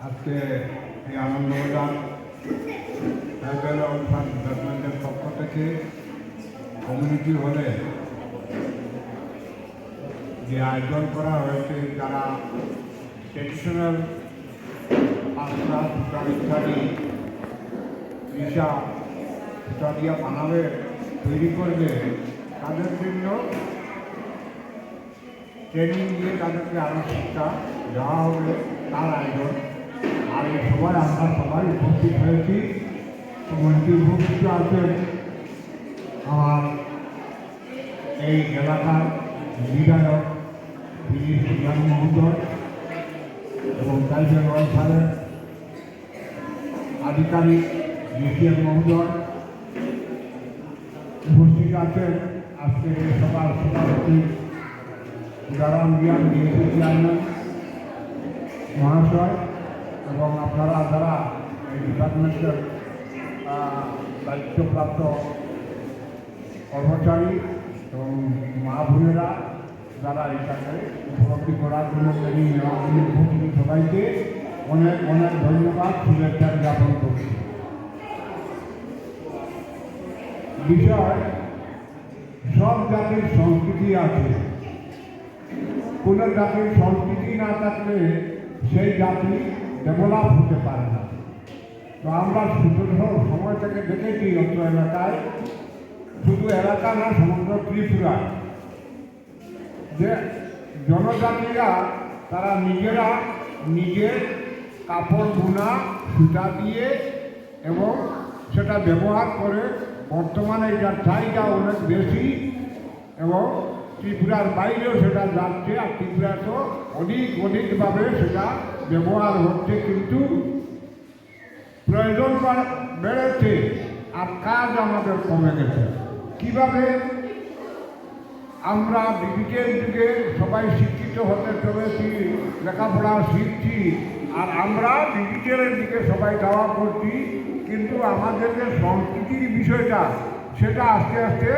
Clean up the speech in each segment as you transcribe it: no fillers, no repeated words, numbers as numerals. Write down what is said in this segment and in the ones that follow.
আজকে এই আনন্দবাজার ট্রাইবাল অনুষ্ঠান ডিপার্টমেন্টের পক্ষ থেকে কমিউনিটি হলে যে আয়োজন করা হয়েছে, যারা ট্রেডিশনাল পাঁচরা সুতা ইত্যাদি রিসা সুতা দিয়া বানাবে তৈরি করবে, তাদের জন্য ট্রেনিং দিয়ে তাদেরকে আরও শিক্ষা দেওয়া হবে, তার আয়োজন। আর এই সবাই আমরা সবাই উপস্থিত হয়েছি। মন্ত্রী উপস্থিত আছেন আমার এই এলাকার বিধায়ক সিদ্ধান্ত মহোদয় এবং ট্রাইবাল ওয়েলফেয়ারের আধিকারিক ডিসিএম মহোদয় উপস্থিত আছেন। আজকে এই সভার সভাপতি উদারাম জ্ঞান ডিএসি চেয়ারম্যান মহাশয় এবং আপনারা যারা এই ডিপার্টমেন্টের দায়িত্বপ্রাপ্ত কর্মচারী এবং মা বোনেরা যারা এটাকে উপলব্ধি করার জন্য ট্রেনিং নেওয়ার জন্য উপস্থিত, সবাইকে অনেক অনেক ধন্যবাদ, শুভেচ্ছা জ্ঞাপন করছি। বিষয়, সব জাতির সংস্কৃতি আছে। কোনো জাতির সংস্কৃতি না থাকলে সেই জাতি ডেভেলপ হতে পারে না। তো আমরা ছোট সময় থেকে দেখেছি অত্র এলাকায়, শুধু এলাকা না, সমগ্র ত্রিপুরা, যে জনজাতিরা তারা নিজেরা নিজের কাপড় বোনা সুতা দিয়ে এবং সেটা ব্যবহার করে। বর্তমানে এটার চাহিদা অনেক বেশি এবং ত্রিপুরার বাইরেও সেটা যাচ্ছে, আর ত্রিপুরা তো অধিকভাবে সেটা ব্যবহার হচ্ছে, কিন্তু প্রয়োজন বেড়েছে আর কাজ আমাদের কমে গেছে। কীভাবে আমরা ডিজিটাল যুগে সবাই শিক্ষিত হতে চলেছি, লেখাপড়া শিখছি, আর আমরা ডিজিটালের দিকে সবাই যাওয়া করছি, কিন্তু আমাদের যে সংস্কৃতির বিষয়টা সেটা আস্তে আস্তে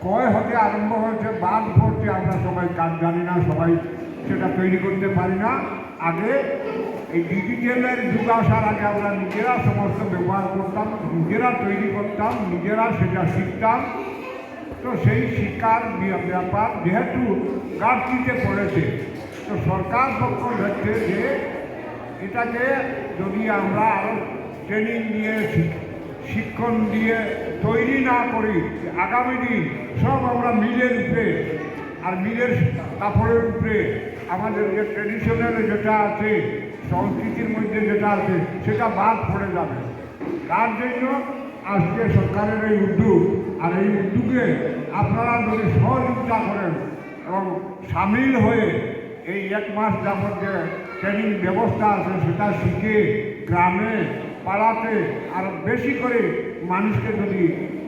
ক্ষয় হতে আরম্ভ হয়েছে, বাদ পড়ছে। আমরা সবাই কাজ জানি না, সবাই সেটা তৈরি করতে পারি না। আগে এই ডিজিটালের যুগ আসার আগে আমরা নিজেরা সমস্ত ব্যবহার করতাম, নিজেরা তৈরি করতাম, নিজেরা সেটা শিখতাম। তো সেই শিক্ষার ব্যাপার যেহেতু ঘাটতিতে পড়েছে, তো সরকার পক্ষ দেখছে যে এটাকে যদি আমরা আরও ট্রেনিং দিয়ে শিক্ষণ দিয়ে তৈরি না করি, আগামী দিন সব আমরা মিলের উপরে আর মিলের কাপড়ের উপরে আমাদের যে ট্রেডিশনাল যেটা আছে, সংস্কৃতির মধ্যে যেটা আছে, সেটা বাদ পড়ে যাবে। তার জন্য আজকে সরকারের এই উদ্যোগ, আর এই উদ্যোগে আপনারা যদি সহযোগিতা করেন এবং সামিল হয়ে এই 1 মাস যাবত যে ট্রেনিং ব্যবস্থা আছে সেটা শিখে গ্রামে পাড়াতে আর বেশি করে মানুষকে যদি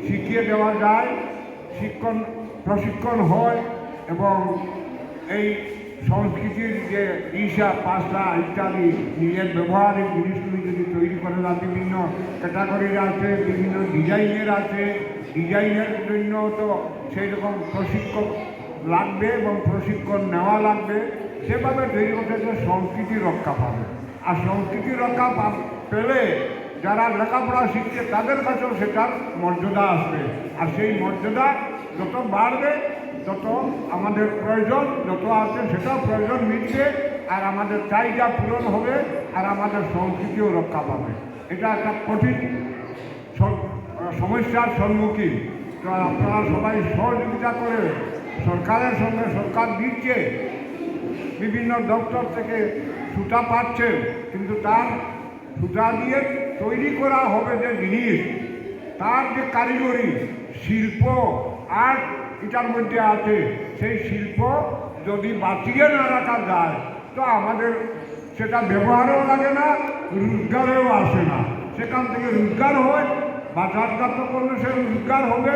শিখিয়ে দেওয়া যায়, প্রশিক্ষণ হয় এবং এই সংস্কৃতির যে রিসা পাঁচরা ইত্যাদি নিজের ব্যবহারিক জিনিসগুলি যদি তৈরি করে না, বিভিন্ন ক্যাটাগরির আছে, বিভিন্ন ডিজাইনের আছে, ডিজাইনের জন্য তো সেই রকম প্রশিক্ষক লাগবে এবং প্রশিক্ষণ নেওয়া লাগবে। সেভাবে তৈরি করতে গেলে সংস্কৃতি রক্ষা পাবে, আর সংস্কৃতি রক্ষা পেলে যারা লেখাপড়া শিখছে তাদের কাছেও সেটার মর্যাদা আসবে, আর সেই মর্যাদা যত বাড়বে তত আমাদের প্রয়োজন যত আছে সেটাও প্রয়োজন মিটবে, আর আমাদের চাহিদা পূরণ হবে, আর আমাদের সংস্কৃতিও রক্ষা পাবে। এটা একটা কঠিন সমস্যার সম্মুখীন। তো আপনারা সবাই সহযোগিতা করে, সরকারের সঙ্গে সরকার দিচ্ছে, বিভিন্ন দপ্তর থেকে সুতা পাচ্ছে, কিন্তু তার সুতা দিয়ে তৈরি করা হবে যে জিনিস, তার যে কারিগরি শিল্প আর্ট এটার মধ্যে আছে, সেই শিল্প যদি বাঁচিয়ে না রাখা যায় তো আমাদের সেটা ব্যবহারেও লাগে না, রোজগারেও আসে না। সেখান থেকে রোজগার হয়, বাজারজাত করলে সে রোজগার হবে,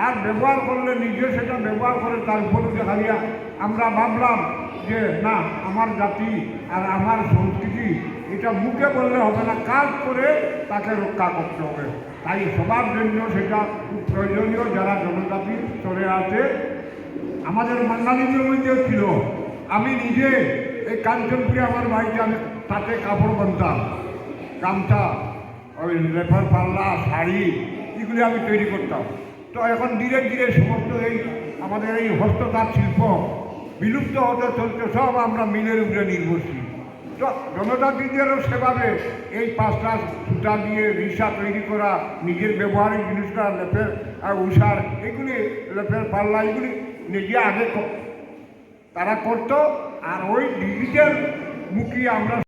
আর ব্যবহার করলে নিজে সেটা ব্যবহার করে তার উপরে দেখা দিয়া আমরা ভাবলাম যে না, আমার জাতি আর আমার সংস্কৃতি এটা মুখে বললে হবে না, কাজ করে তাকে রক্ষা করতে হবে। তাই সবার জন্য সেটা খুব প্রয়োজনীয়। যারা জনজাতির স্তরে আছে, আমাদের বাঙালিদের মধ্যেও ছিল। আমি নিজে এই কাঞ্চনপুরে আমার বাড়িতে আমি তাতে কাপড় বানতাম, গামছা, ওই লেফার পাল্লা, শাড়ি, এগুলি আমি তৈরি করতাম। তো এখন ধীরে ধীরে সমস্ত এই আমাদের এই হস্ততাঁত শিল্প বিলুপ্ত হতে চলছে, সব আমরা মিলের উপরে নির্ভরশীল। তো জনজাতিদেরও সেভাবে এই পাঁচটা সুতা দিয়ে রিসা তৈরি করা, নিজের ব্যবহারিক জিনিসটা লেপের আর উষার, এগুলি লেপের পাল্লা, এগুলি নিজে আগে তারা করতো। আর ওই ডিজিটাল মুখী আমরা